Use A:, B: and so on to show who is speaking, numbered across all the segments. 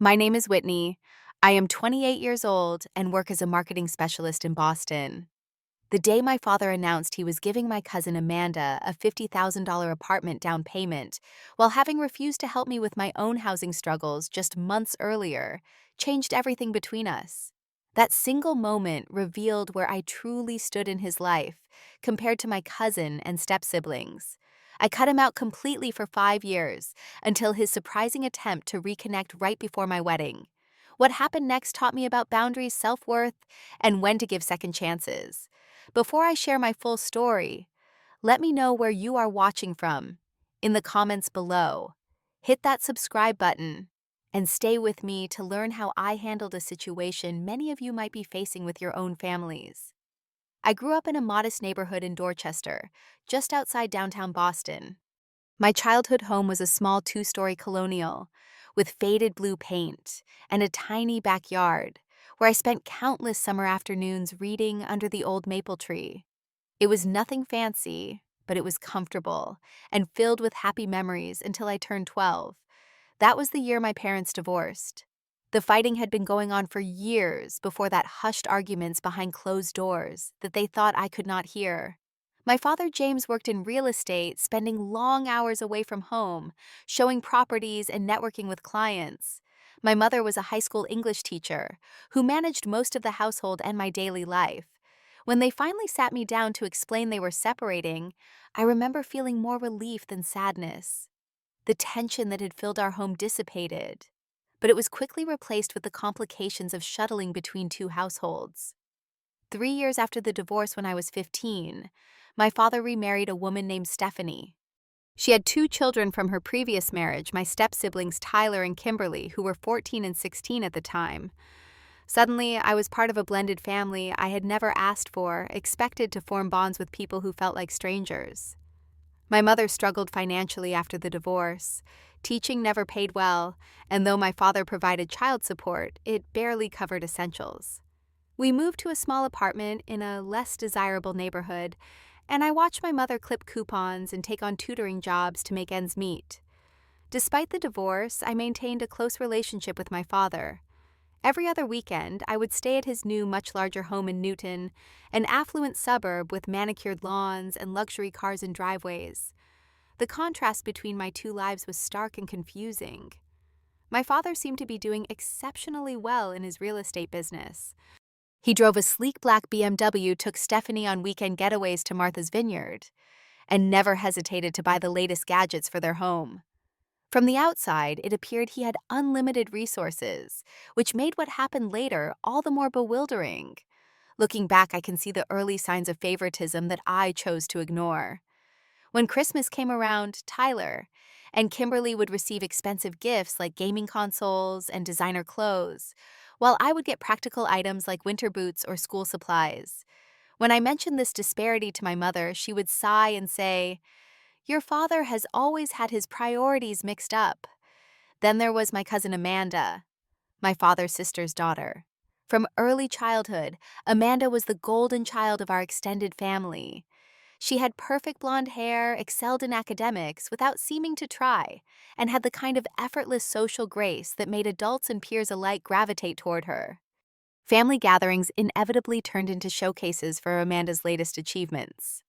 A: My name is Whitney. I am 28 years old and work as a marketing specialist in Boston. The day my father announced he was giving my cousin Amanda a $50,000 apartment down payment, while having refused to help me with my own housing struggles just months earlier, changed everything between us. That single moment revealed where I truly stood in his life, compared to my cousin and step siblings. I cut him out completely for 5 years, until his surprising attempt to reconnect right before my wedding. What happened next taught me about boundaries, self worth, and when to give second chances. Before I share my full story, let me know where you are watching from in the comments below. Hit that subscribe button and stay with me to learn how I handled a situation many of you might be facing with your own families. I grew up in a modest neighborhood in Dorchester, just outside downtown Boston. My childhood home was a small two-story colonial with faded blue paint and a tiny backyard where I spent countless summer afternoons reading under the old maple tree. It was nothing fancy, but it was comfortable and filled with happy memories until I turned 12. That was the year my parents divorced. The fighting had been going on for years before that, hushed arguments behind closed doors that they thought I could not hear. My father James worked in real estate, spending long hours away from home, showing properties and networking with clients. My mother was a high school English teacher who managed most of the household and my daily life. When they finally sat me down to explain they were separating, I remember feeling more relief than sadness. The tension that had filled our home dissipated, but it was quickly replaced with the complications of shuttling between two households. 3 years after the divorce, when I was 15, my father remarried a woman named Stephanie. She had two children from her previous marriage, my step-siblings Tyler and Kimberly, who were 14 and 16 at the time. Suddenly, I was part of a blended family I had never asked for, expected to form bonds with people who felt like strangers. My mother struggled financially after the divorce. Teaching never paid well, and though my father provided child support, it barely covered essentials. We moved to a small apartment in a less desirable neighborhood, and I watched my mother clip coupons and take on tutoring jobs to make ends meet. Despite the divorce, I maintained a close relationship with my father. Every other weekend, I would stay at his new, much larger home in Newton, an affluent suburb with manicured lawns and luxury cars and driveways. The contrast between my two lives was stark and confusing. My father seemed to be doing exceptionally well in his real estate business. He drove a sleek black BMW, took Stephanie on weekend getaways to Martha's Vineyard, and never hesitated to buy the latest gadgets for their home. From the outside, it appeared he had unlimited resources, which made what happened later all the more bewildering. Looking back, I can see the early signs of favoritism that I chose to ignore. When Christmas came around, Tyler and Kimberly would receive expensive gifts like gaming consoles and designer clothes, while I would get practical items like winter boots or school supplies. When I mentioned this disparity to my mother, she would sigh and say, "Your father has always had his priorities mixed up." Then there was my cousin Amanda, my father's sister's daughter. From early childhood, Amanda was the golden child of our extended family. She had perfect blonde hair, excelled in academics without seeming to try, and had the kind of effortless social grace that made adults and peers alike gravitate toward her. Family gatherings inevitably turned into showcases for Amanda's latest achievements.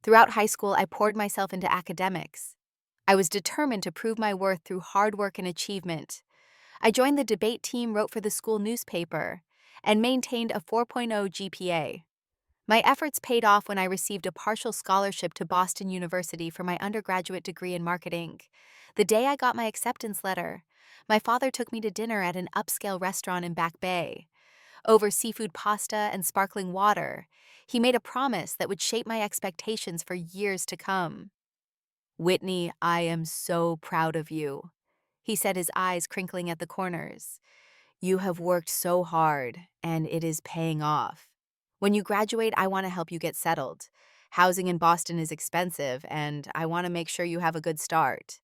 A: Throughout high school, I poured myself into academics. I was determined to prove my worth through hard work and achievement. I joined the debate team, wrote for the school newspaper, and maintained a 4.0 GPA. My efforts paid off when I received a partial scholarship to Boston University for my undergraduate degree in marketing. The day I got my acceptance letter, my father took me to dinner at an upscale restaurant in Back Bay. Over seafood pasta and sparkling water, he made a promise that would shape my expectations for years to come. "Whitney, I am so proud of you," he said, his eyes crinkling at the corners. "You have worked so hard, and it is paying off. When you graduate, I want to help you get settled. Housing in Boston is expensive, and I want to make sure you have a good start."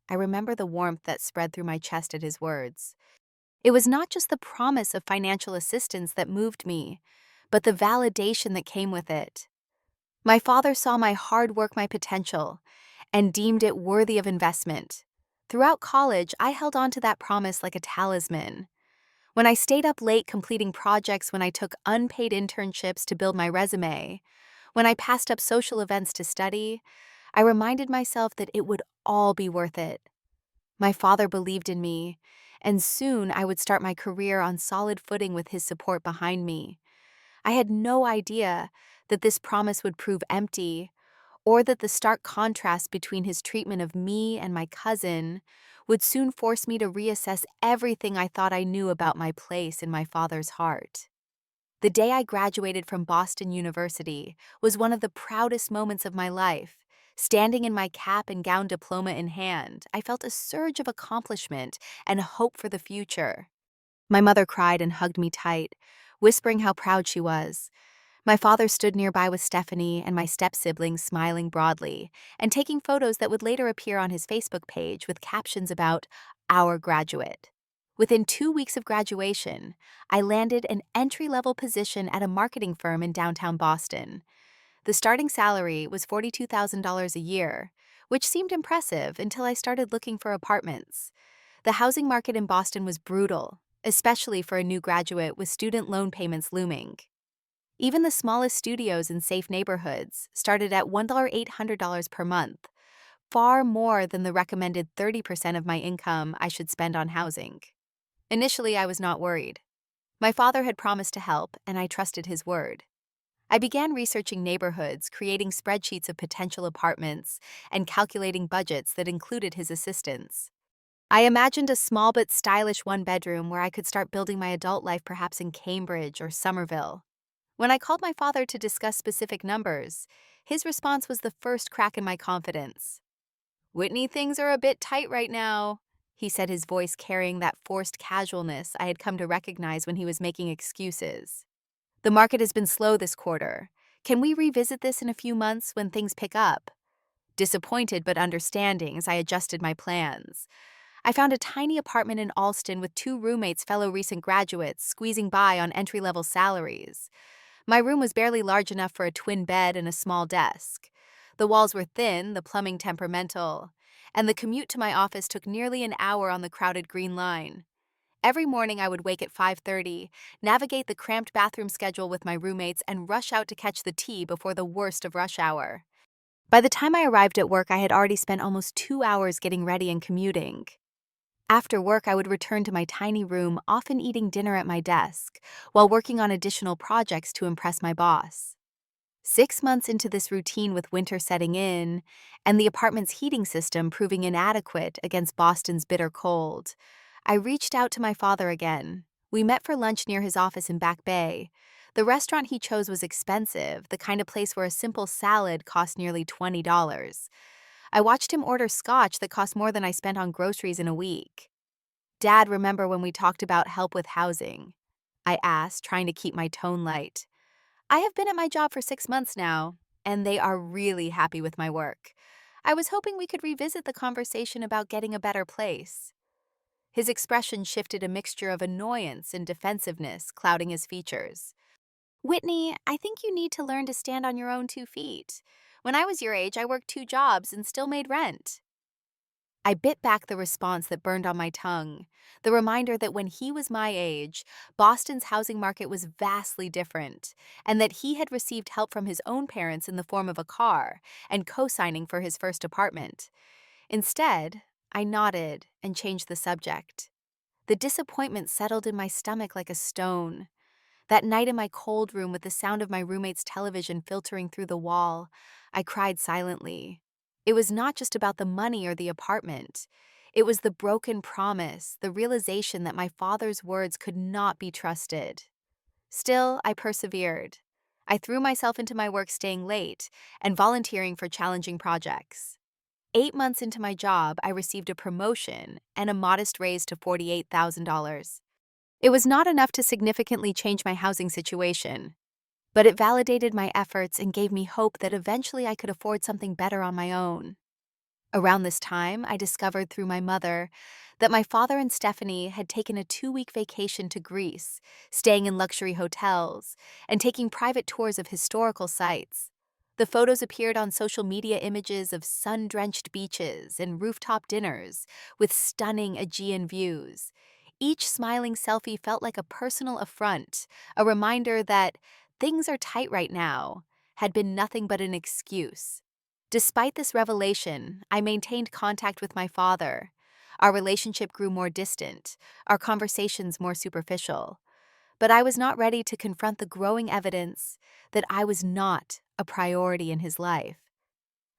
A: I remember the warmth that spread through my chest at his words. It was not just the promise of financial assistance that moved me, but the validation that came with it. My father saw my hard work, my potential, and deemed it worthy of investment. Throughout college, I held on to that promise like a talisman. When I stayed up late completing projects, when I took unpaid internships to build my resume, when I passed up social events to study, I reminded myself that it would all be worth it. My father believed in me, and soon I would start my career on solid footing with his support behind me. I had no idea that this promise would prove empty, or that the stark contrast between his treatment of me and my cousin would soon force me to reassess everything I thought I knew about my place in my father's heart. The day I graduated from Boston University was one of the proudest moments of my life. Standing in my cap and gown, diploma in hand, I felt a surge of accomplishment and hope for the future. My mother cried and hugged me tight, whispering how proud she was. My father stood nearby with Stephanie and my step-siblings, smiling broadly and taking photos that would later appear on his Facebook page with captions about our graduate. Within 2 weeks of graduation, I landed an entry-level position at a marketing firm in downtown Boston. The starting salary was $42,000 a year, which seemed impressive until I started looking for apartments. The housing market in Boston was brutal, especially for a new graduate with student loan payments looming. Even the smallest studios in safe neighborhoods started at $1,800 per month, far more than the recommended 30% of my income I should spend on housing. Initially, I was not worried. My father had promised to help, and I trusted his word. I began researching neighborhoods, creating spreadsheets of potential apartments, and calculating budgets that included his assistance. I imagined a small but stylish one-bedroom where I could start building my adult life, perhaps in Cambridge or Somerville. When I called my father to discuss specific numbers, his response was the first crack in my confidence. "Whitney, things are a bit tight right now," he said, his voice carrying that forced casualness I had come to recognize when he was making excuses. "The market has been slow this quarter. Can we revisit this in a few months when things pick up?" Disappointed but understanding as I adjusted my plans, I found a tiny apartment in Alston with 2 roommates, fellow recent graduates, squeezing by on entry-level salaries. My room was barely large enough for a twin bed and a small desk. The walls were thin, the plumbing temperamental, and the commute to my office took nearly an hour on the crowded Green Line. Every morning I would wake at 5:30, navigate the cramped bathroom schedule with my roommates, and rush out to catch the T before the worst of rush hour. By the time I arrived at work, I had already spent almost 2 hours getting ready and commuting. After work, I would return to my tiny room, often eating dinner at my desk, while working on additional projects to impress my boss. 6 months into this routine, with winter setting in and the apartment's heating system proving inadequate against Boston's bitter cold, I reached out to my father again. We met for lunch near his office in Back Bay. The restaurant he chose was expensive, the kind of place where a simple salad cost nearly $20. I watched him order scotch that cost more than I spent on groceries in a week. "Dad, remember when we talked about help with housing?" I asked, trying to keep my tone light. "I have been at my job for 6 months now, and they are really happy with my work. I was hoping we could revisit the conversation about getting a better place." His expression shifted, a mixture of annoyance and defensiveness clouding his features. "Whitney, I think you need to learn to stand on your own 2 feet. When I was your age, I worked 2 jobs and still made rent." I bit back the response that burned on my tongue, the reminder that when he was my age, Boston's housing market was vastly different, and that he had received help from his own parents in the form of a car and co-signing for his first apartment. Instead, I nodded and changed the subject. The disappointment settled in my stomach like a stone. That night in my cold room, with the sound of my roommate's television filtering through the wall, I cried silently. It was not just about the money or the apartment. It was the broken promise, the realization that my father's words could not be trusted. Still, I persevered. I threw myself into my work, staying late and volunteering for challenging projects. 8 months into my job, I received a promotion and a modest raise to $48,000. It was not enough to significantly change my housing situation, but it validated my efforts and gave me hope that eventually I could afford something better on my own. Around this time, I discovered through my mother that my father and Stephanie had taken a 2-week vacation to Greece, staying in luxury hotels and taking private tours of historical sites. The photos appeared on social media images of sun-drenched beaches and rooftop dinners with stunning Aegean views. Each smiling selfie felt like a personal affront, a reminder that things are tight right now had been nothing but an excuse. Despite this revelation, I maintained contact with my father. Our relationship grew more distant, our conversations more superficial. But I was not ready to confront the growing evidence that I was not a priority in his life.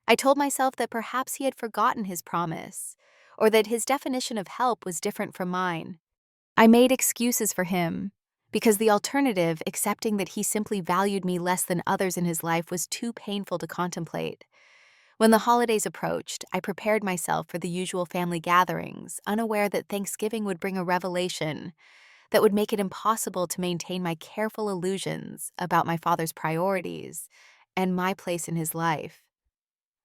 A: I told myself that perhaps he had forgotten his promise, or that his definition of help was different from mine. I made excuses for him, because the alternative, accepting that he simply valued me less than others in his life, was too painful to contemplate. When the holidays approached, I prepared myself for the usual family gatherings, unaware that Thanksgiving would bring a revelation that would make it impossible to maintain my careful illusions about my father's priorities and my place in his life.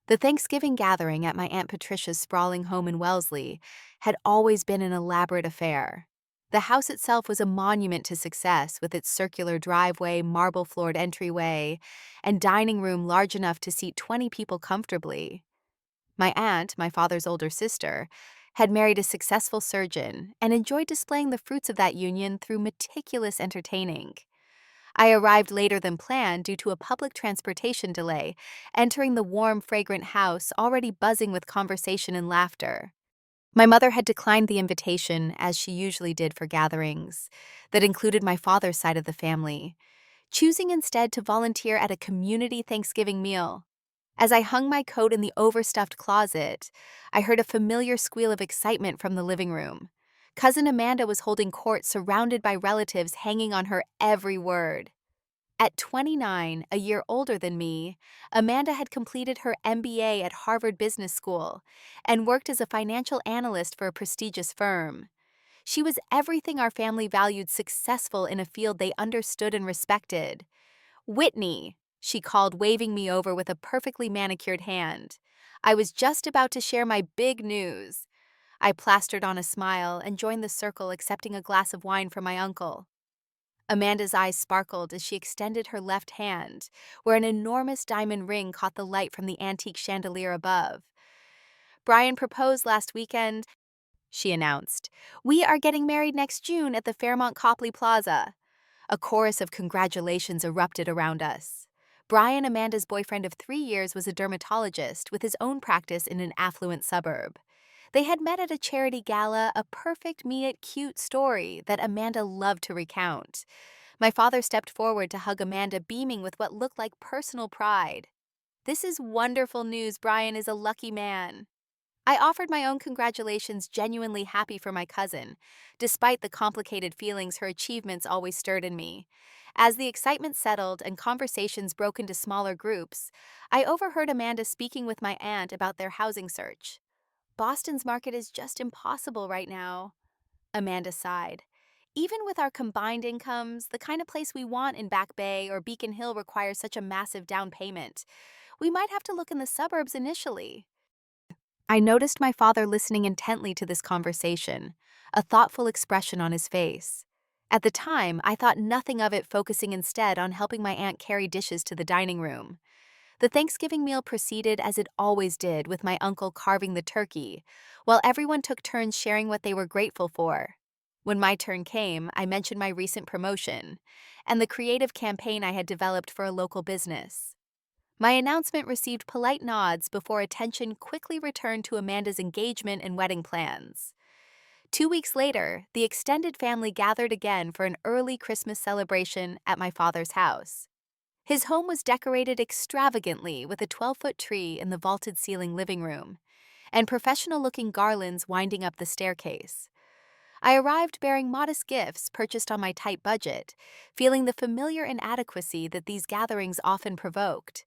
A: The Thanksgiving gathering at my Aunt Patricia's sprawling home in Wellesley had always been an elaborate affair. The house itself was a monument to success, with its circular driveway, marble-floored entryway, and dining room large enough to seat 20 people comfortably. My aunt, my father's older sister, had married a successful surgeon and enjoyed displaying the fruits of that union through meticulous entertaining. I arrived later than planned due to a public transportation delay, entering the warm, fragrant house already buzzing with conversation and laughter. My mother had declined the invitation, as she usually did for gatherings that included my father's side of the family, choosing instead to volunteer at a community Thanksgiving meal. As I hung my coat in the overstuffed closet, I heard a familiar squeal of excitement from the living room. Cousin Amanda was holding court, surrounded by relatives hanging on her every word. At 29, a year older than me, Amanda had completed her MBA at Harvard Business School and worked as a financial analyst for a prestigious firm. She was everything our family valued successful in a field they understood and respected. "Whitney," she called, waving me over with a perfectly manicured hand. I was just about to share my big news. I plastered on a smile and joined the circle, accepting a glass of wine from my uncle. Amanda's eyes sparkled as she extended her left hand, where an enormous diamond ring caught the light from the antique chandelier above. "Brian proposed last weekend," she announced. "We are getting married next June at the Fairmont Copley Plaza." A chorus of congratulations erupted around us. Brian, Amanda's boyfriend of 3 years, was a dermatologist with his own practice in an affluent suburb. They had met at a charity gala, a perfect meet-cute story that Amanda loved to recount. My father stepped forward to hug Amanda, beaming with what looked like personal pride. "This is wonderful news. Brian is a lucky man." I offered my own congratulations, genuinely happy for my cousin, despite the complicated feelings her achievements always stirred in me. As the excitement settled and conversations broke into smaller groups, I overheard Amanda speaking with my aunt about their housing search. "Boston's market is just impossible right now," Amanda sighed. "Even with our combined incomes, the kind of place we want in Back Bay or Beacon Hill requires such a massive down payment. We might have to look in the suburbs initially." I noticed my father listening intently to this conversation, a thoughtful expression on his face. At the time, I thought nothing of it, focusing instead on helping my aunt carry dishes to the dining room. The Thanksgiving meal proceeded as it always did, with my uncle carving the turkey, while everyone took turns sharing what they were grateful for. When my turn came, I mentioned my recent promotion and the creative campaign I had developed for a local business. My announcement received polite nods before attention quickly returned to Amanda's engagement and wedding plans. 2 weeks later, the extended family gathered again for an early Christmas celebration at my father's house. His home was decorated extravagantly with a 12-foot tree in the vaulted ceiling living room and professional-looking garlands winding up the staircase. I arrived bearing modest gifts purchased on my tight budget, feeling the familiar inadequacy that these gatherings often provoked.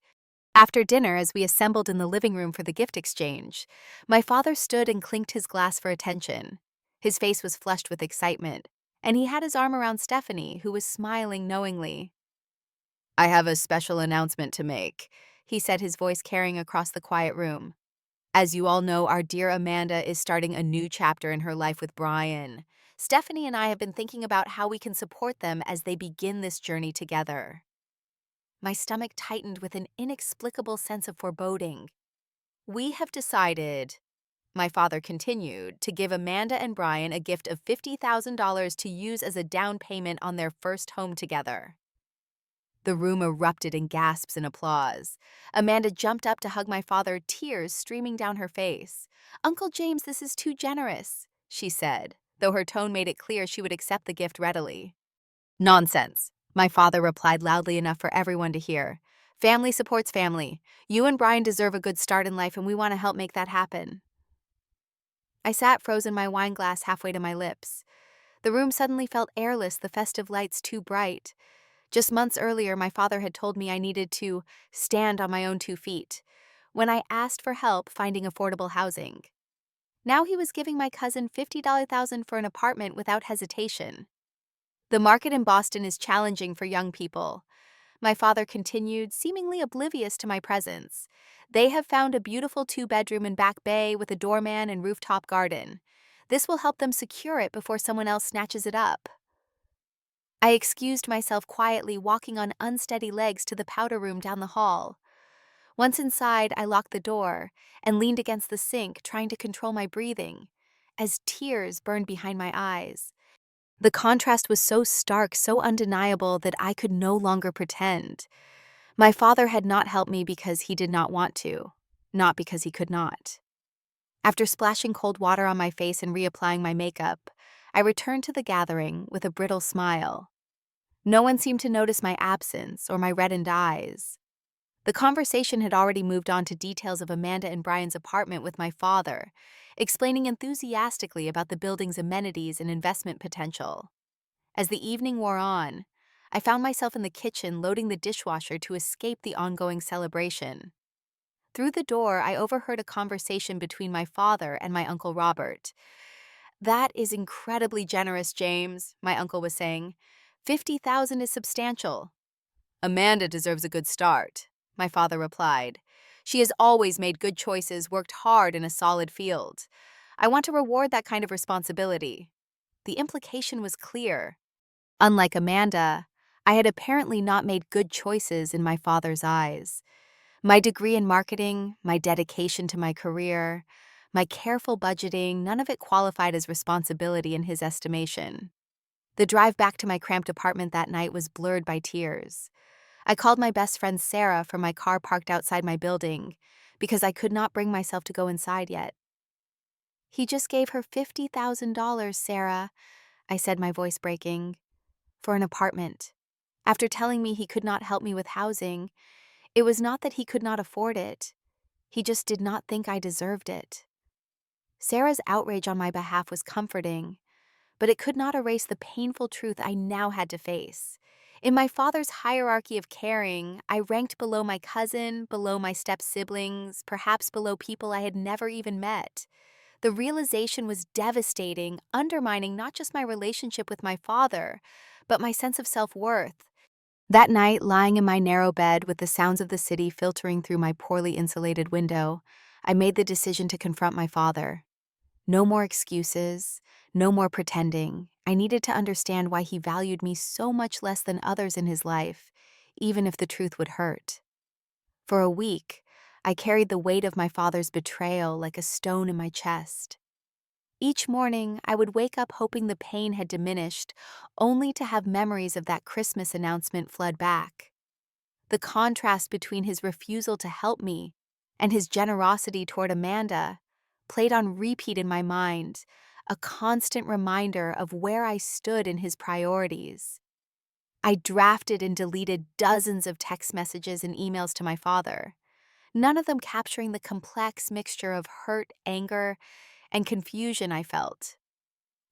A: After dinner, as we assembled in the living room for the gift exchange, my father stood and clinked his glass for attention. His face was flushed with excitement, and he had his arm around Stephanie, who was smiling knowingly. "I have a special announcement to make," he said, his voice carrying across the quiet room. "As you all know, our dear Amanda is starting a new chapter in her life with Brian. Stephanie and I have been thinking about how we can support them as they begin this journey together." My stomach tightened with an inexplicable sense of foreboding. "We have decided," my father continued, "to give Amanda and Brian a gift of $50,000 to use as a down payment on their first home together." The room erupted in gasps and applause. Amanda jumped up to hug my father, tears streaming down her face. "Uncle James, this is too generous," she said, though her tone made it clear she would accept the gift readily. "Nonsense," my father replied loudly enough for everyone to hear. "Family supports family. You and Brian deserve a good start in life, and we want to help make that happen." I sat frozen, my wine glass halfway to my lips. The room suddenly felt airless, the festive lights too bright. Just months earlier, my father had told me I needed to stand on my own 2 feet when I asked for help finding affordable housing. Now he was giving my cousin $50,000 for an apartment without hesitation. "The market in Boston is challenging for young people," my father continued, seemingly oblivious to my presence. "They have found a beautiful 2-bedroom in Back Bay with a doorman and rooftop garden. This will help them secure it before someone else snatches it up." I excused myself quietly, walking on unsteady legs to the powder room down the hall. Once inside, I locked the door and leaned against the sink, trying to control my breathing, as tears burned behind my eyes. The contrast was so stark, so undeniable, that I could no longer pretend. My father had not helped me because he did not want to, not because he could not. After splashing cold water on my face and reapplying my makeup, I returned to the gathering with a brittle smile. No one seemed to notice my absence or my reddened eyes. The conversation had already moved on to details of Amanda and Brian's apartment with my father, explaining enthusiastically about the building's amenities and investment potential. As the evening wore on, I found myself in the kitchen loading the dishwasher to escape the ongoing celebration. Through the door, I overheard a conversation between my father and my Uncle Robert. "That is incredibly generous, James," my uncle was saying. "50,000 is substantial." "Amanda deserves a good start," my father replied. "She has always made good choices, worked hard in a solid field. I want to reward that kind of responsibility." The implication was clear. Unlike Amanda, I had apparently not made good choices in my father's eyes. My degree in marketing, my dedication to my career, my careful budgeting, none of it qualified as responsibility in his estimation. The drive back to my cramped apartment that night was blurred by tears. I called my best friend Sarah from my car parked outside my building because I could not bring myself to go inside yet. "He just gave her $50,000, Sarah," I said, my voice breaking, "for an apartment. After telling me he could not help me with housing, it was not that he could not afford it. He just did not think I deserved it." Sarah's outrage on my behalf was comforting, but it could not erase the painful truth I now had to face. In my father's hierarchy of caring, I ranked below my cousin, below my step-siblings, perhaps below people I had never even met. The realization was devastating, undermining not just my relationship with my father, but my sense of self-worth. That night, lying in my narrow bed with the sounds of the city filtering through my poorly insulated window, I made the decision to confront my father. No more excuses, no more pretending. I needed to understand why he valued me so much less than others in his life, even if the truth would hurt. For a week, I carried the weight of my father's betrayal like a stone in my chest. Each morning, I would wake up hoping the pain had diminished, only to have memories of that Christmas announcement flood back. The contrast between his refusal to help me and his generosity toward Amanda played on repeat in my mind, a constant reminder of where I stood in his priorities. I drafted and deleted dozens of text messages and emails to my father, none of them capturing the complex mixture of hurt, anger, and confusion I felt.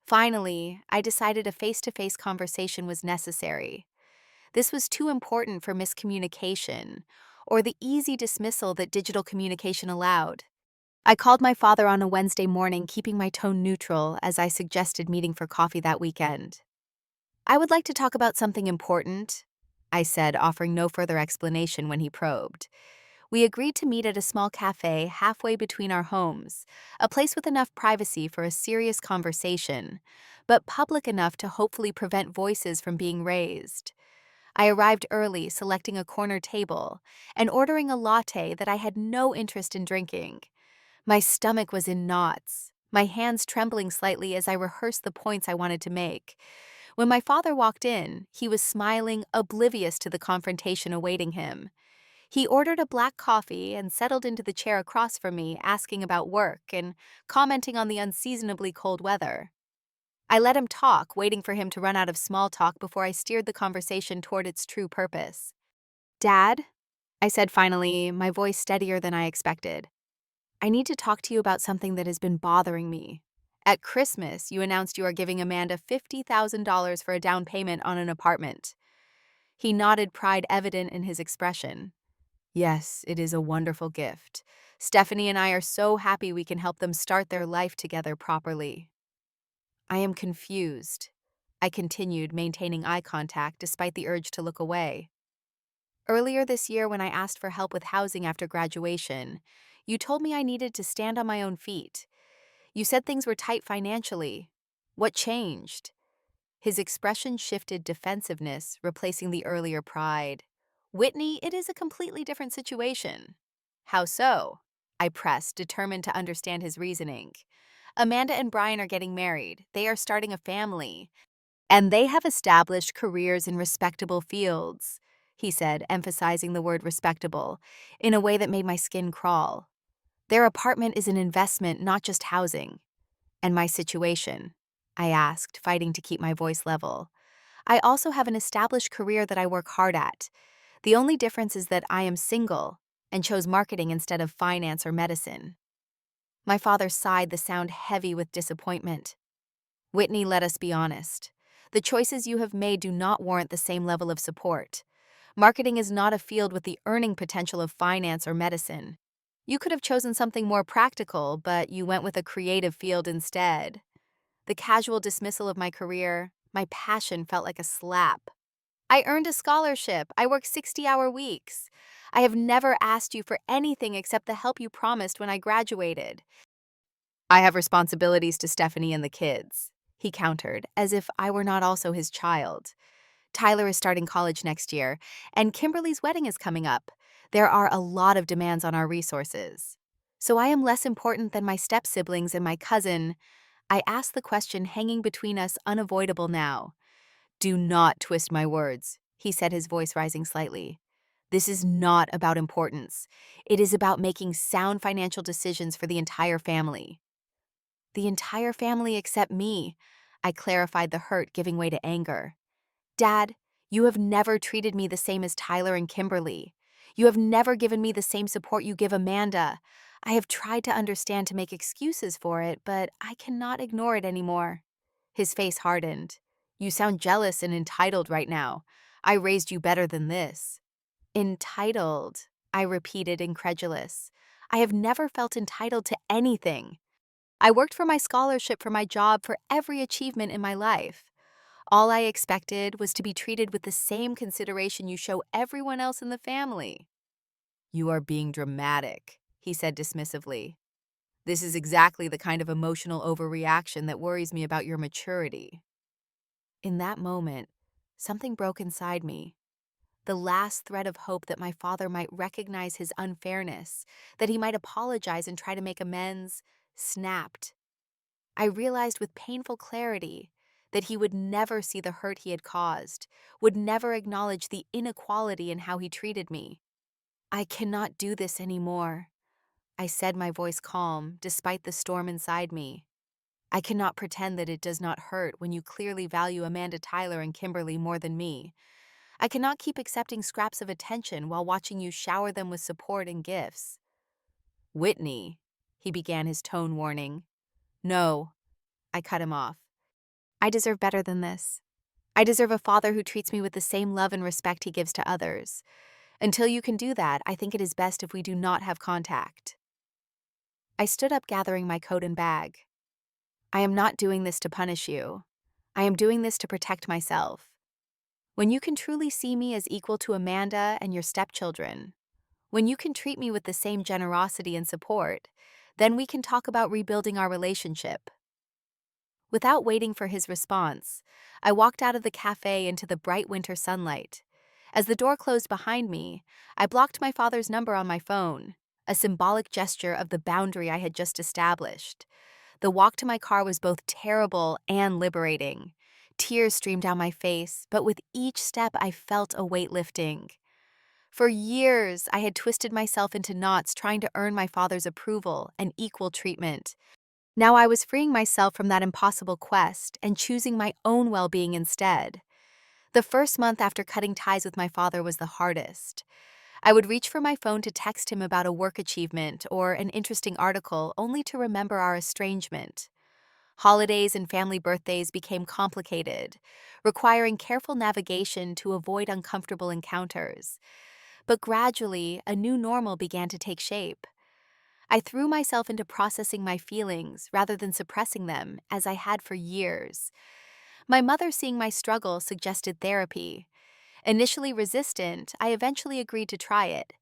A: Finally, I decided a face-to-face conversation was necessary. This was too important for miscommunication or the easy dismissal that digital communication allowed. I called my father on a Wednesday morning, keeping my tone neutral as I suggested meeting for coffee that weekend. "I would like to talk about something important," I said, offering no further explanation when he probed. We agreed to meet at a small cafe halfway between our homes, a place with enough privacy for a serious conversation, but public enough to hopefully prevent voices from being raised. I arrived early, selecting a corner table and ordering a latte that I had no interest in drinking. My stomach was in knots, my hands trembling slightly as I rehearsed the points I wanted to make. When my father walked in, he was smiling, oblivious to the confrontation awaiting him. He ordered a black coffee and settled into the chair across from me, asking about work and commenting on the unseasonably cold weather. I let him talk, waiting for him to run out of small talk before I steered the conversation toward its true purpose. "Dad," I said finally, my voice steadier than I expected, "I need to talk to you about something that has been bothering me. At Christmas, you announced you are giving Amanda $50,000 for a down payment on an apartment." He nodded, pride evident in his expression. "Yes, it is a wonderful gift. Stephanie and I are so happy we can help them start their life together properly." I am confused. I continued, maintaining eye contact despite the urge to look away. "Earlier this year, when I asked for help with housing after graduation, you told me I needed to stand on my own feet. You said things were tight financially. What changed?" His expression shifted defensiveness, replacing the earlier pride. "Whitney, it is a completely different situation." "How so?" I pressed, determined to understand his reasoning. "Amanda and Brian are getting married. They are starting a family. And they have established careers in respectable fields," he said, emphasizing the word respectable, in a way that made my skin crawl. "Their apartment is an investment, not just housing." "And my situation?" I asked, fighting to keep my voice level. "I also have an established career that I work hard at. The only difference is that I am single and chose marketing instead of finance or medicine." My father sighed, the sound heavy with disappointment. "Whitney, let us be honest. The choices you have made do not warrant the same level of support. Marketing is not a field with the earning potential of finance or medicine. You could have chosen something more practical, but you went with a creative field instead." The casual dismissal of my career, my passion, felt like a slap. "I earned a scholarship. I work 60-hour weeks. I have never asked you for anything except the help you promised when I graduated." "I have responsibilities to Stephanie and the kids," he countered, as if I were not also his child. "Tyler is starting college next year, and Kimberly's wedding is coming up. There are a lot of demands on our resources. So I am less important than my step-siblings and my cousin." I asked, the question hanging between us unavoidable now. "Do not twist my words," he said, his voice rising slightly. "This is not about importance. It is about making sound financial decisions for the entire family." "The entire family except me," I clarified, the hurt giving way to anger. "Dad, you have never treated me the same as Tyler and Kimberly. You have never given me the same support you give Amanda. I have tried to understand, to make excuses for it, but I cannot ignore it anymore." His face hardened. "You sound jealous and entitled right now. I raised you better than this." "Entitled," I repeated, incredulous. "I have never felt entitled to anything. I worked for my scholarship, for my job, for every achievement in my life. All I expected was to be treated with the same consideration you show everyone else in the family." "You are being dramatic," he said dismissively. "This is exactly the kind of emotional overreaction that worries me about your maturity." In that moment, something broke inside me. The last thread of hope that my father might recognize his unfairness, that he might apologize and try to make amends, snapped. I realized with painful clarity that he would never see the hurt he had caused, would never acknowledge the inequality in how he treated me. "I cannot do this anymore," I said, my voice calm, despite the storm inside me. "I cannot pretend that it does not hurt when you clearly value Amanda Tyler and Kimberly more than me. I cannot keep accepting scraps of attention while watching you shower them with support and gifts." "Whitney," he began, his tone warning. "No," I cut him off. "I deserve better than this. I deserve a father who treats me with the same love and respect he gives to others. Until you can do that, I think it is best if we do not have contact." I stood up, gathering my coat and bag. "I am not doing this to punish you. I am doing this to protect myself. When you can truly see me as equal to Amanda and your stepchildren, when you can treat me with the same generosity and support, then we can talk about rebuilding our relationship." Without waiting for his response, I walked out of the cafe into the bright winter sunlight. As the door closed behind me, I blocked my father's number on my phone, a symbolic gesture of the boundary I had just established. The walk to my car was both terrible and liberating. Tears streamed down my face, but with each step I felt a weight lifting. For years, I had twisted myself into knots trying to earn my father's approval and equal treatment. Now I was freeing myself from that impossible quest and choosing my own well-being instead. The first month after cutting ties with my father was the hardest. I would reach for my phone to text him about a work achievement or an interesting article only to remember our estrangement. Holidays and family birthdays became complicated, requiring careful navigation to avoid uncomfortable encounters. But gradually, a new normal began to take shape. I threw myself into processing my feelings rather than suppressing them, as I had for years. My mother, seeing my struggle, suggested therapy. Initially resistant, I eventually agreed to try it,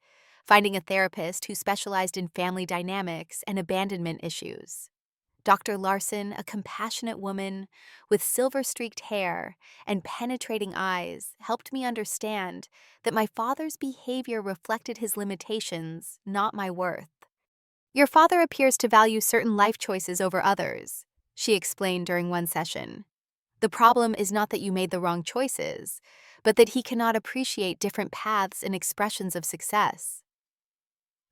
A: finding a therapist who specialized in family dynamics and abandonment issues. Dr. Larson, a compassionate woman with silver-streaked hair and penetrating eyes, helped me understand that my father's behavior reflected his limitations, not my worth. Your father appears to value certain life choices over others, she explained during one session. The problem is not that you made the wrong choices, but that he cannot appreciate different paths and expressions of success.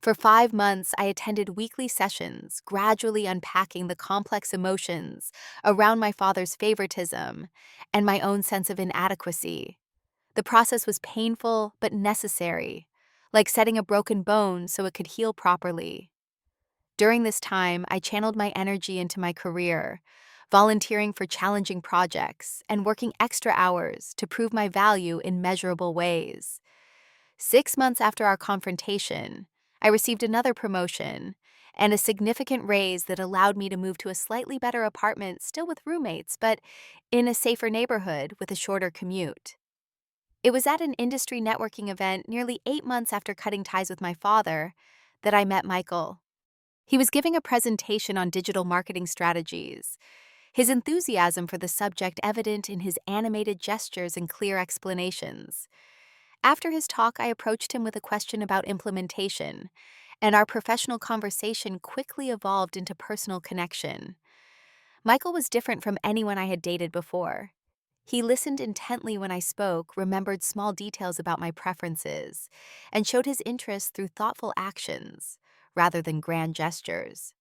A: For 5 months, I attended weekly sessions, gradually unpacking the complex emotions around my father's favoritism and my own sense of inadequacy. The process was painful but necessary, like setting a broken bone so it could heal properly. During this time, I channeled my energy into my career, volunteering for challenging projects and working extra hours to prove my value in measurable ways. 6 months after our confrontation, I received another promotion and a significant raise that allowed me to move to a slightly better apartment, still with roommates, but in a safer neighborhood with a shorter commute. It was at an industry networking event nearly 8 months after cutting ties with my father that I met Michael. He was giving a presentation on digital marketing strategies, his enthusiasm for the subject evident in his animated gestures and clear explanations. After his talk, I approached him with a question about implementation, and our professional conversation quickly evolved into personal connection. Michael was different from anyone I had dated before. He listened intently when I spoke, remembered small details about my preferences, and showed his interest through thoughtful actions rather than grand gestures.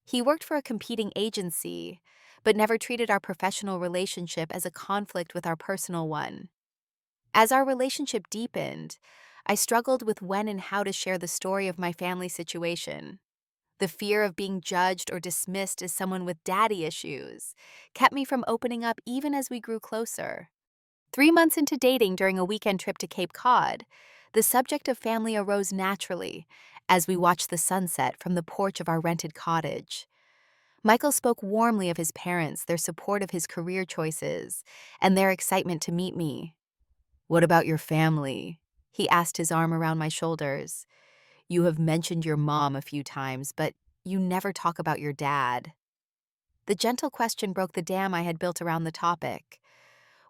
A: He worked for a competing agency, but never treated our professional relationship as a conflict with our personal one. As our relationship deepened, I struggled with when and how to share the story of my family situation. The fear of being judged or dismissed as someone with daddy issues kept me from opening up even as we grew closer. 3 months into dating during a weekend trip to Cape Cod, the subject of family arose naturally as we watched the sunset from the porch of our rented cottage. Michael spoke warmly of his parents, their support of his career choices, and their excitement to meet me. "What about your family?" He asked, his arm around my shoulders. "You have mentioned your mom a few times, but you never talk about your dad." The gentle question broke the dam I had built around the topic.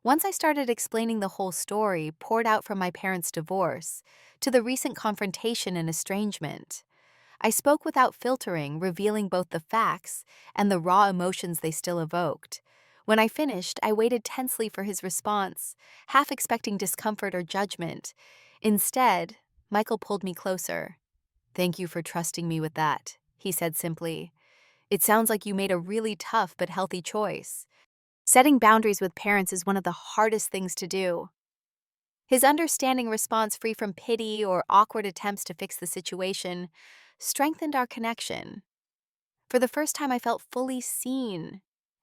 A: Once I started explaining the whole story, poured out from my parents' divorce to the recent confrontation and estrangement, I spoke without filtering, revealing both the facts and the raw emotions they still evoked. When I finished, I waited tensely for his response, half expecting discomfort or judgment. Instead, Michael pulled me closer. "Thank you for trusting me with that," he said simply. "It sounds like you made a really tough but healthy choice. Setting boundaries with parents is one of the hardest things to do." His understanding response, free from pity or awkward attempts to fix the situation, strengthened our connection. For the first time, I felt fully seen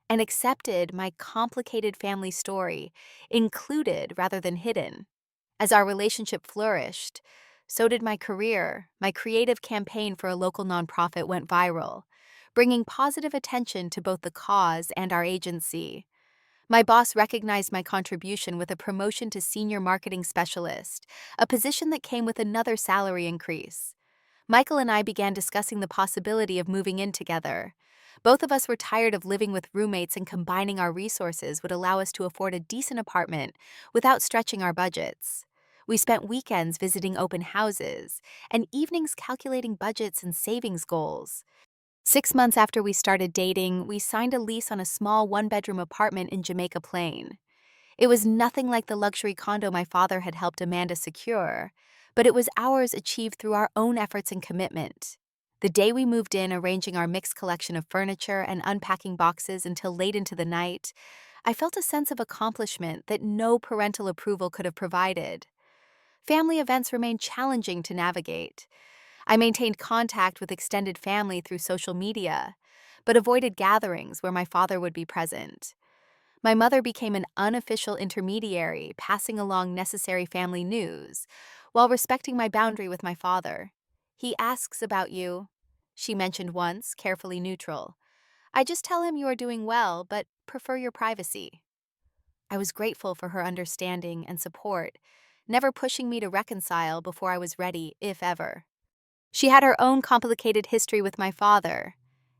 A: and accepted my complicated family story, included rather than hidden. As our relationship flourished, so did my career. My creative campaign for a local nonprofit went viral, bringing positive attention to both the cause and our agency. My boss recognized my contribution with a promotion to senior marketing specialist, a position that came with another salary increase. Michael and I began discussing the possibility of moving in together. Both of us were tired of living with roommates, and combining our resources would allow us to afford a decent apartment without stretching our budgets. We spent weekends visiting open houses and evenings calculating budgets and savings goals. 6 months after we started dating, we signed a lease on a small one-bedroom apartment in Jamaica Plain. It was nothing like the luxury condo my father had helped Amanda secure, but it was ours achieved through our own efforts and commitment. The day we moved in, arranging our mixed collection of furniture and unpacking boxes until late into the night, I felt a sense of accomplishment that no parental approval could have provided. Family events remained challenging to navigate. I maintained contact with extended family through social media, but avoided gatherings where my father would be present. My mother became an unofficial intermediary, passing along necessary family news, while respecting my boundary with my father. "He asks about you," she mentioned once, carefully neutral. "I just tell him you are doing well, but prefer your privacy." I was grateful for her understanding and support, never pushing me to reconcile before I was ready, if ever. She had her own complicated history with my father,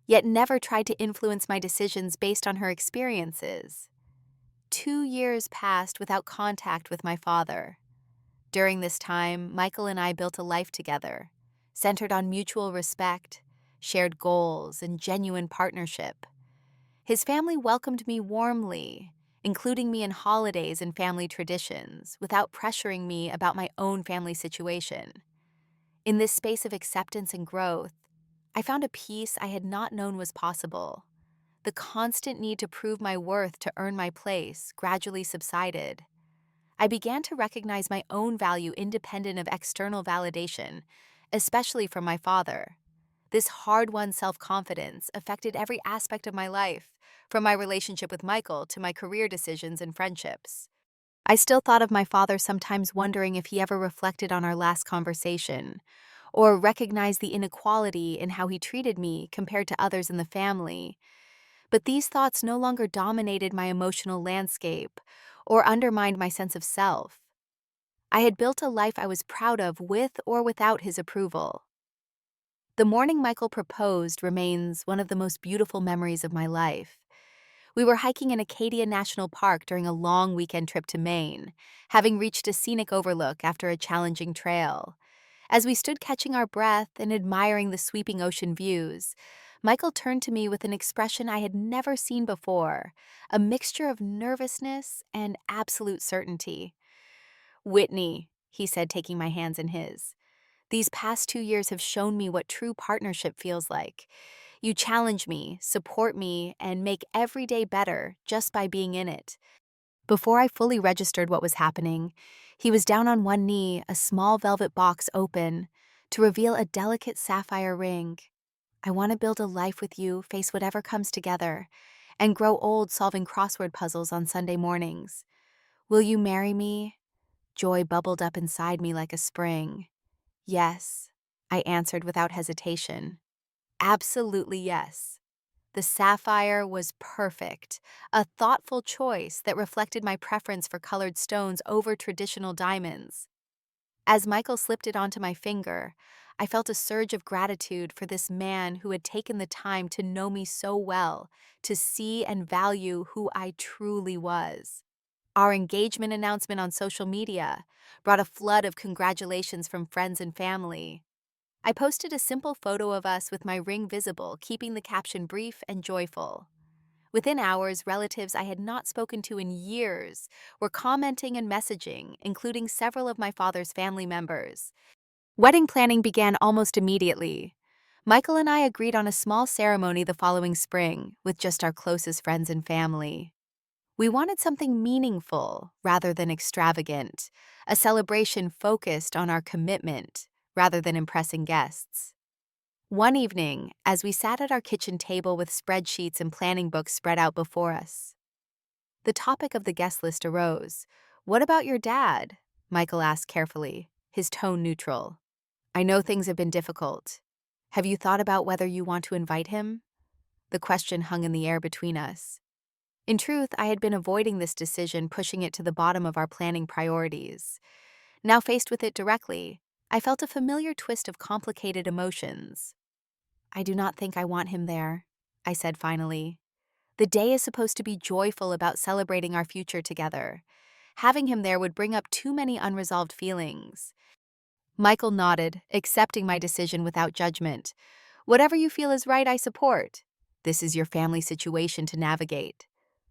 A: yet never tried to influence my decisions based on her experiences. 2 years passed without contact with my father. During this time, Michael and I built a life together, centered on mutual respect, shared goals, and genuine partnership. His family welcomed me warmly, including me in holidays and family traditions, without pressuring me about my own family situation. In this space of acceptance and growth, I found a peace I had not known was possible. The constant need to prove my worth to earn my place gradually subsided. I began to recognize my own value independent of external validation, especially from my father. This hard-won self-confidence affected every aspect of my life, from my relationship with Michael to my career decisions and friendships. I still thought of my father, sometimes wondering if he ever reflected on our last conversation, or recognized the inequality in how he treated me compared to others in the family. But these thoughts no longer dominated my emotional landscape or undermined my sense of self. I had built a life I was proud of with or without his approval. The morning Michael proposed remains one of the most beautiful memories of my life. We were hiking in Acadia National Park during a long weekend trip to Maine, having reached a scenic overlook after a challenging trail. As we stood catching our breath and admiring the sweeping ocean views, Michael turned to me with an expression I had never seen before, a mixture of nervousness and absolute certainty. "Whitney," he said, taking my hands in his, "these past 2 years have shown me what true partnership feels like. You challenge me, support me, and make every day better just by being in it." Before I fully registered what was happening, he was down on one knee, a small velvet box open, to reveal a delicate sapphire ring. "I want to build a life with you, face whatever comes together, and grow old solving crossword puzzles on Sunday mornings. Will you marry me?" Joy bubbled up inside me like a spring. "Yes," I answered without hesitation. "Absolutely yes." The sapphire was perfect, a thoughtful choice that reflected my preference for colored stones over traditional diamonds. As Michael slipped it onto my finger, I felt a surge of gratitude for this man who had taken the time to know me so well, to see and value who I truly was. Our engagement announcement on social media brought a flood of congratulations from friends and family. I posted a simple photo of us with my ring visible, keeping the caption brief and joyful. Within hours, relatives I had not spoken to in years were commenting and messaging, including several of my father's family members. Wedding planning began almost immediately. Michael and I agreed on a small ceremony the following spring, with just our closest friends and family. We wanted something meaningful rather than extravagant, a celebration focused on our commitment rather than impressing guests. One evening, as we sat at our kitchen table with spreadsheets and planning books spread out before us, the topic of the guest list arose. "What about your dad?" Michael asked carefully, his tone neutral. "I know things have been difficult. Have you thought about whether you want to invite him?" The question hung in the air between us. In truth, I had been avoiding this decision, pushing it to the bottom of our planning priorities. Now faced with it directly, I felt a familiar twist of complicated emotions. "I do not think I want him there," I said finally. "The day is supposed to be joyful, about celebrating our future together. Having him there would bring up too many unresolved feelings. Michael nodded, accepting my decision without judgment. Whatever you feel is right, I support. This is your family situation to navigate.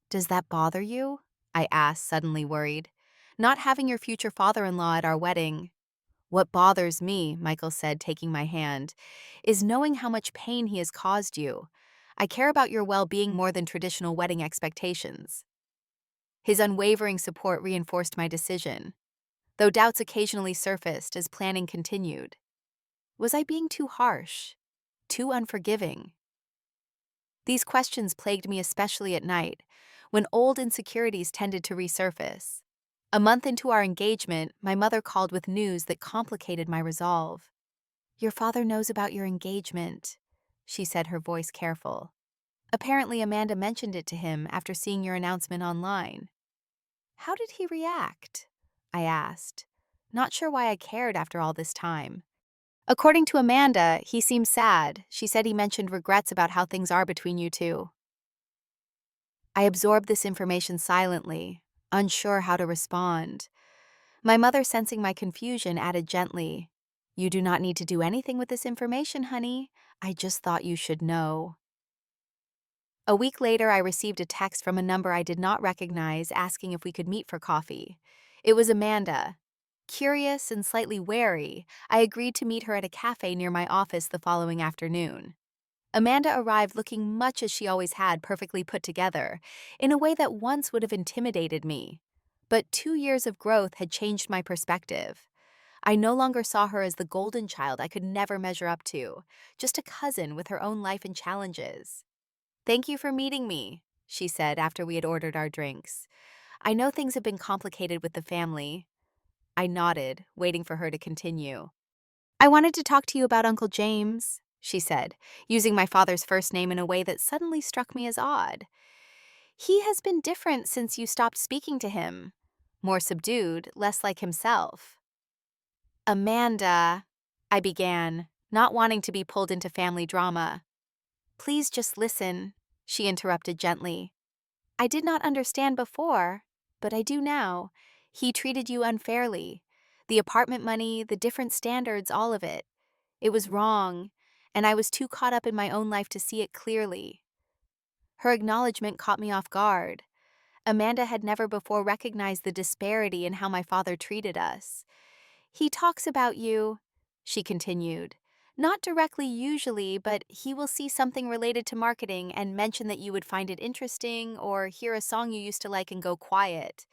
A: Does that bother you? I asked, suddenly worried. Not having your future father-in-law at our wedding. What bothers me, Michael said, taking my hand, is knowing how much pain he has caused you. I care about your well-being more than traditional wedding expectations. His unwavering support reinforced my decision, though doubts occasionally surfaced as planning continued. Was I being too harsh? Too unforgiving? These questions plagued me especially at night, when old insecurities tended to resurface. A month into our engagement, my mother called with news that complicated my resolve. Your father knows about your engagement, she said, her voice careful. Apparently, Amanda mentioned it to him after seeing your announcement online. How did he react? I asked, not sure why I cared after all this time. According to Amanda, he seemed sad. She said he mentioned regrets about how things are between you two. I absorbed this information silently, unsure how to respond. My mother, sensing my confusion, added gently, You do not need to do anything with this information, honey. I just thought you should know. A week later, I received a text from a number I did not recognize asking if we could meet for coffee. It was Amanda. Curious and slightly wary, I agreed to meet her at a cafe near my office the following afternoon. Amanda arrived looking much as she always had, perfectly put together, in a way that once would have intimidated me. But 2 years of growth had changed my perspective. I no longer saw her as the golden child I could never measure up to, just a cousin with her own life and challenges. Thank you for meeting me, she said after we had ordered our drinks. I know things have been complicated with the family. I nodded, waiting for her to continue. I wanted to talk to you about Uncle James, she said, using my father's first name in a way that suddenly struck me as odd. He has been different since you stopped speaking to him. More subdued, less like himself. Amanda, I began, not wanting to be pulled into family drama. Please just listen, she interrupted gently. I did not understand before, but I do now. He treated you unfairly. The apartment money, the different standards, all of it. It was wrong, and I was too caught up in my own life to see it clearly. Her acknowledgement caught me off guard. Amanda had never before recognized the disparity in how my father treated us. He talks about you, she continued. Not directly usually, but he will see something related to marketing and mention that you would find it interesting or hear a song you used to like and go quiet.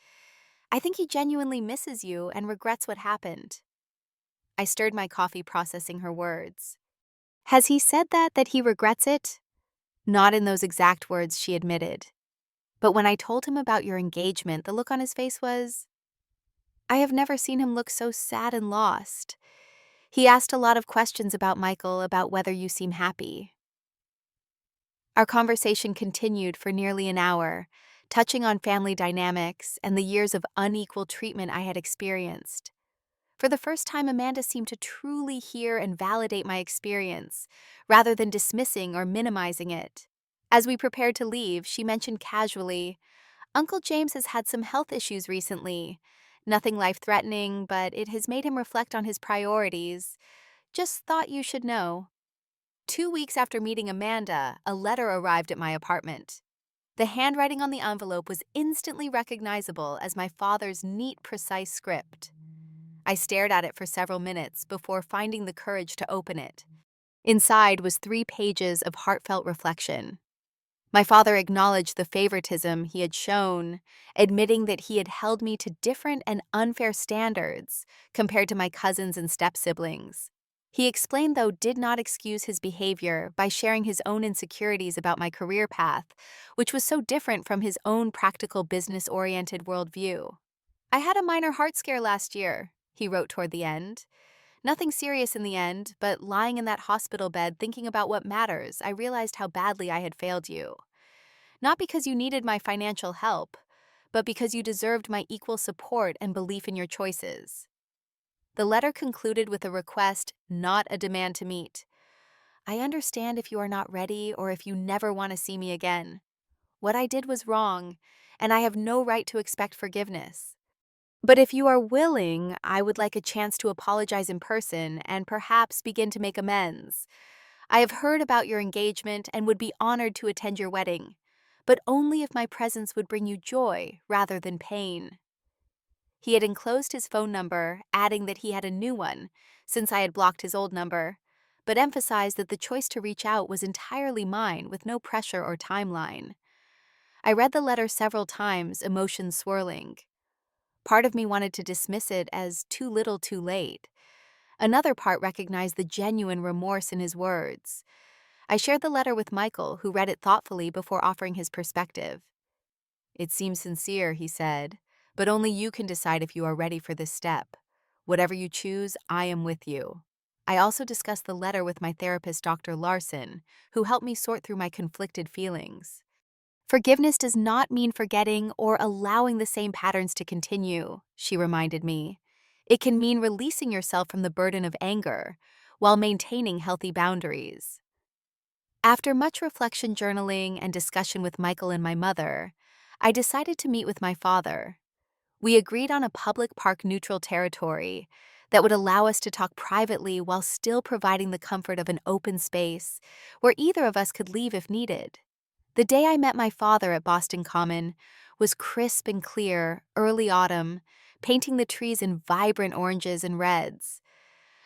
A: I think he genuinely misses you and regrets what happened. I stirred my coffee, processing her words. Has he said that he regrets it? Not in those exact words, she admitted. But when I told him about your engagement, the look on his face was... I have never seen him look so sad and lost. He asked a lot of questions about Michael, about whether you seem happy. Our conversation continued for nearly an hour, touching on family dynamics and the years of unequal treatment I had experienced. For the first time, Amanda seemed to truly hear and validate my experience, rather than dismissing or minimizing it. As we prepared to leave, she mentioned casually, Uncle James has had some health issues recently. Nothing life-threatening, but it has made him reflect on his priorities. Just thought you should know. 2 weeks after meeting Amanda, a letter arrived at my apartment. The handwriting on the envelope was instantly recognizable as my father's neat, precise script. I stared at it for several minutes before finding the courage to open it. Inside was 3 pages of heartfelt reflection. My father acknowledged the favoritism he had shown, admitting that he had held me to different and unfair standards compared to my cousins and step-siblings. He explained, though did not excuse his behavior by sharing his own insecurities about my career path, which was so different from his own practical business-oriented worldview. I had a minor heart scare last year, he wrote toward the end. Nothing serious in the end, but lying in that hospital bed thinking about what matters, I realized how badly I had failed you. Not because you needed my financial help, but because you deserved my equal support and belief in your choices. The letter concluded with a request, not a demand to meet. I understand if you are not ready or if you never want to see me again. What I did was wrong, and I have no right to expect forgiveness. But if you are willing, I would like a chance to apologize in person and perhaps begin to make amends. I have heard about your engagement and would be honored to attend your wedding, but only if my presence would bring you joy rather than pain. He had enclosed his phone number, adding that he had a new one, since I had blocked his old number, but emphasized that the choice to reach out was entirely mine with no pressure or timeline. I read the letter several times, emotions swirling. Part of me wanted to dismiss it as too little too late. Another part recognized the genuine remorse in his words. I shared the letter with Michael, who read it thoughtfully before offering his perspective. "It seems sincere," he said, "but only you can decide if you are ready for this step. Whatever you choose, I am with you." I also discussed the letter with my therapist, Dr. Larson, who helped me sort through my conflicted feelings. Forgiveness does not mean forgetting or allowing the same patterns to continue, she reminded me. It can mean releasing yourself from the burden of anger while maintaining healthy boundaries. After much reflection, journaling, and discussion with Michael and my mother, I decided to meet with my father. We agreed on a public park neutral territory that would allow us to talk privately while still providing the comfort of an open space where either of us could leave if needed. The day I met my father at Boston Common was crisp and clear, early autumn, painting the trees in vibrant oranges and reds.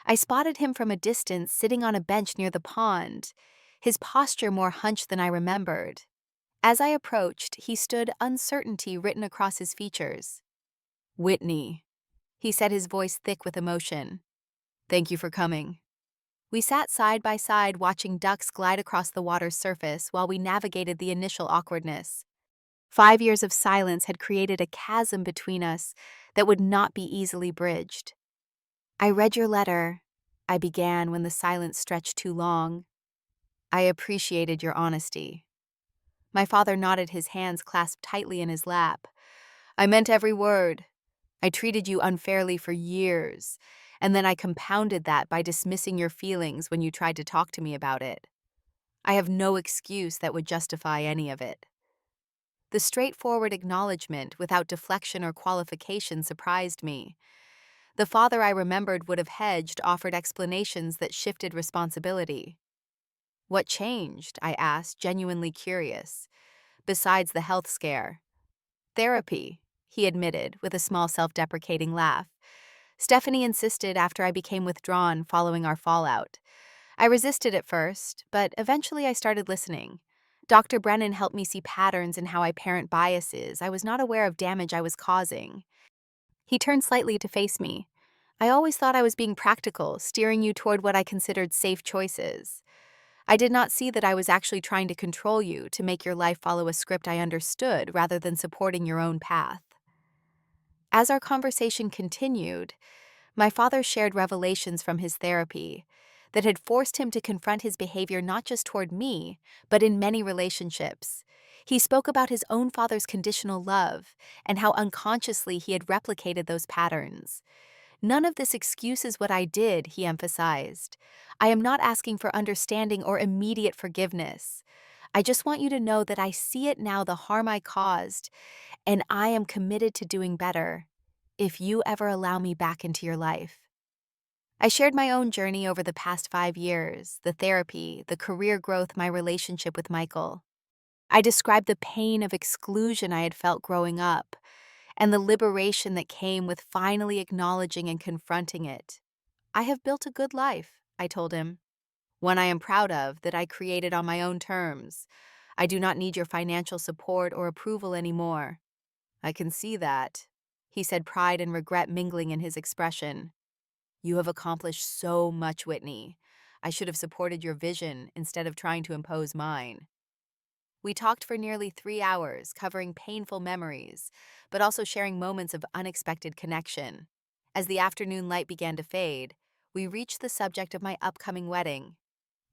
A: I spotted him from a distance sitting on a bench near the pond, his posture more hunched than I remembered. As I approached, he stood, uncertainty written across his features. "Whitney," he said, his voice thick with emotion. "Thank you for coming." We sat side by side watching ducks glide across the water's surface while we navigated the initial awkwardness. 5 years of silence had created a chasm between us that would not be easily bridged. "I read your letter," I began when the silence stretched too long. "I appreciated your honesty." My father nodded, his hands clasped tightly in his lap. "I meant every word. I treated you unfairly for years, and then I compounded that by dismissing your feelings when you tried to talk to me about it. I have no excuse that would justify any of it." The straightforward acknowledgement, without deflection or qualification, surprised me. The father I remembered would have hedged, offered explanations that shifted responsibility. "What changed?" I asked, genuinely curious. "Besides the health scare." "Therapy," he admitted, with a small self-deprecating laugh. "Stephanie insisted after I became withdrawn following our fallout. I resisted at first, but eventually I started listening. Dr. Brennan helped me see patterns in how I parent biases I was not aware of, damage I was causing." He turned slightly to face me. "I always thought I was being practical, steering you toward what I considered safe choices. I did not see that I was actually trying to control you, to make your life follow a script I understood rather than supporting your own path." As our conversation continued, my father shared revelations from his therapy that had forced him to confront his behavior not just toward me, but in many relationships. He spoke about his own father's conditional love and how unconsciously he had replicated those patterns. "None of this excuses what I did," he emphasized. "I am not asking for understanding or immediate forgiveness. I just want you to know that I see it now, the harm I caused, and I am committed to doing better if you ever allow me back into your life." I shared my own journey over the past 5 years, the therapy, the career growth, my relationship with Michael. I described the pain of exclusion I had felt growing up and the liberation that came with finally acknowledging and confronting it. "I have built a good life," I told him. "One I am proud of, that I created on my own terms. I do not need your financial support or approval anymore." "I can see that," he said, pride and regret mingling in his expression. "You have accomplished so much, Whitney. I should have supported your vision instead of trying to impose mine." We talked for nearly 3 hours, covering painful memories, but also sharing moments of unexpected connection. As the afternoon light began to fade, we reached the subject of my upcoming wedding.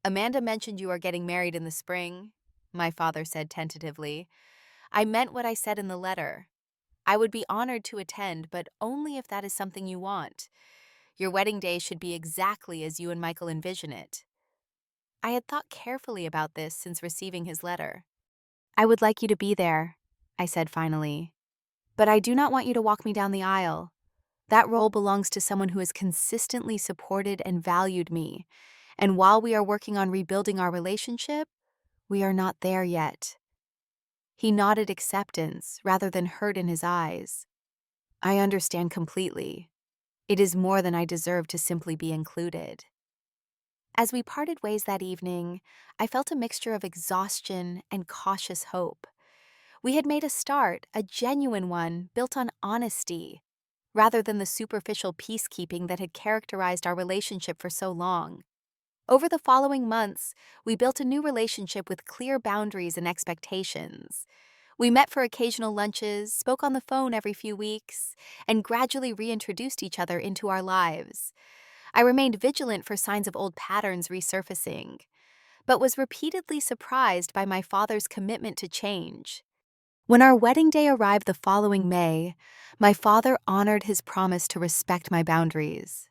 A: "Amanda mentioned you are getting married in the spring," my father said tentatively. "I meant what I said in the letter. I would be honored to attend, but only if that is something you want. Your wedding day should be exactly as you and Michael envision it." I had thought carefully about this since receiving his letter. "I would like you to be there," I said finally. but I do not want you to walk me down the aisle. That role belongs to someone who has consistently supported and valued me. And while we are working on rebuilding our relationship, we are not there yet." He nodded acceptance rather than hurt in his eyes. "I understand completely. It is more than I deserve to simply be included." As we parted ways that evening, I felt a mixture of exhaustion and cautious hope. We had made a start, a genuine one, built on honesty, rather than the superficial peacekeeping that had characterized our relationship for so long. Over the following months, we built a new relationship with clear boundaries and expectations. We met for occasional lunches, spoke on the phone every few weeks, and gradually reintroduced each other into our lives. I remained vigilant for signs of old patterns resurfacing, but was repeatedly surprised by my father's commitment to change. When our wedding day arrived the following May, my father honored his promise to respect my boundaries.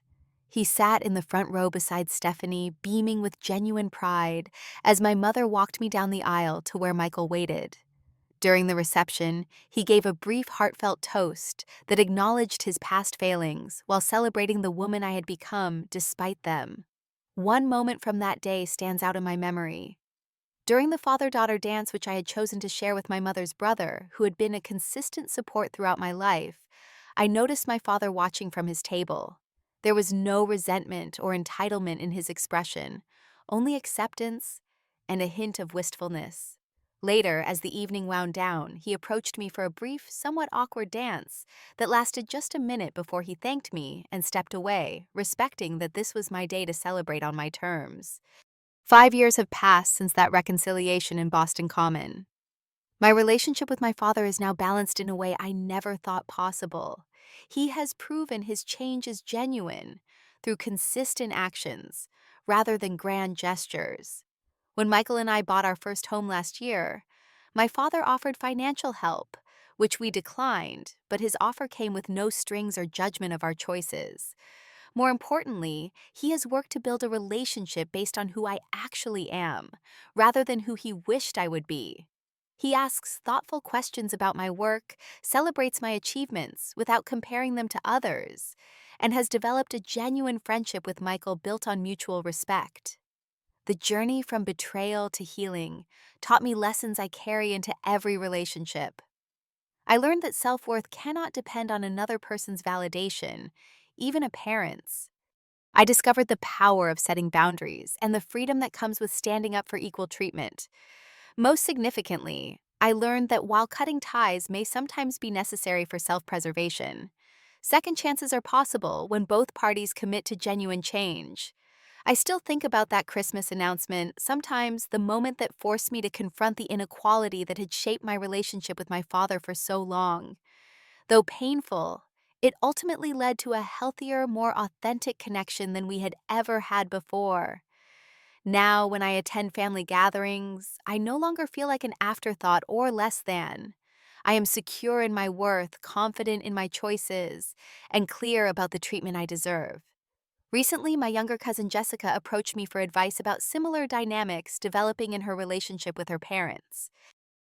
A: He sat in the front row beside Stephanie, beaming with genuine pride, as my mother walked me down the aisle to where Michael waited. During the reception, he gave a brief, heartfelt toast that acknowledged his past failings while celebrating the woman I had become despite them. One moment from that day stands out in my memory. During the father-daughter dance which I had chosen to share with my mother's brother, who had been a consistent support throughout my life, I noticed my father watching from his table. There was no resentment or entitlement in his expression, only acceptance and a hint of wistfulness. Later, as the evening wound down, he approached me for a brief, somewhat awkward dance that lasted just a minute before he thanked me and stepped away, respecting that this was my day to celebrate on my terms. 5 years have passed since that reconciliation in Boston Common. My relationship with my father is now balanced in a way I never thought possible. He has proven his change is genuine through consistent actions rather than grand gestures. When Michael and I bought our first home last year, my father offered financial help, which we declined, but his offer came with no strings or judgment of our choices. More importantly, he has worked to build a relationship based on who I actually am, rather than who he wished I would be. He asks thoughtful questions about my work, celebrates my achievements without comparing them to others, and has developed a genuine friendship with Michael built on mutual respect. The journey from betrayal to healing taught me lessons I carry into every relationship. I learned that self-worth cannot depend on another person's validation, even a parent's. I discovered the power of setting boundaries and the freedom that comes with standing up for equal treatment. Most significantly, I learned that while cutting ties may sometimes be necessary for self-preservation, second chances are possible when both parties commit to genuine change. I still think about that Christmas announcement, sometimes the moment that forced me to confront the inequality that had shaped my relationship with my father for so long. Though painful, it ultimately led to a healthier, more authentic connection than we had ever had before. Now, when I attend family gatherings, I no longer feel like an afterthought or less than. I am secure in my worth, confident in my choices, and clear about the treatment I deserve. Recently, my younger cousin Jessica approached me for advice about similar dynamics developing in her relationship with her parents.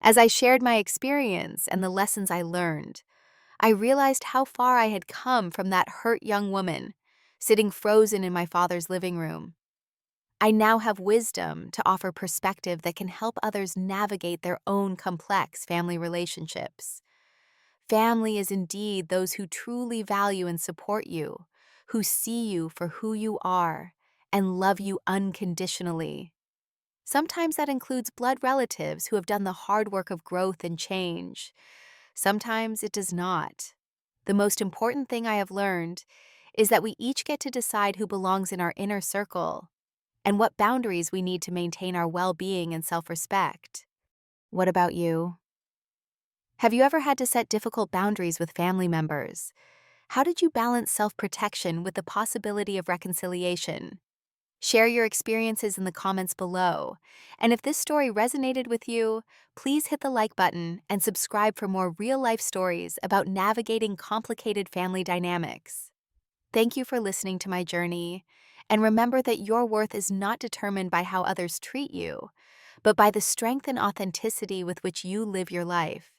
A: As I shared my experience and the lessons I learned, I realized how far I had come from that hurt young woman, sitting frozen in my father's living room. I now have wisdom to offer perspective that can help others navigate their own complex family relationships. Family is indeed those who truly value and support you, who see you for who you are, and love you unconditionally. Sometimes that includes blood relatives who have done the hard work of growth and change. Sometimes it does not. The most important thing I have learned is that we each get to decide who belongs in our inner circle and what boundaries we need to maintain our well-being and self-respect. What about you? Have you ever had to set difficult boundaries with family members? How did you balance self-protection with the possibility of reconciliation? Share your experiences in the comments below. And if this story resonated with you, please hit the like button and subscribe for more real-life stories about navigating complicated family dynamics. Thank you for listening to my journey, and remember that your worth is not determined by how others treat you, but by the strength and authenticity with which you live your life.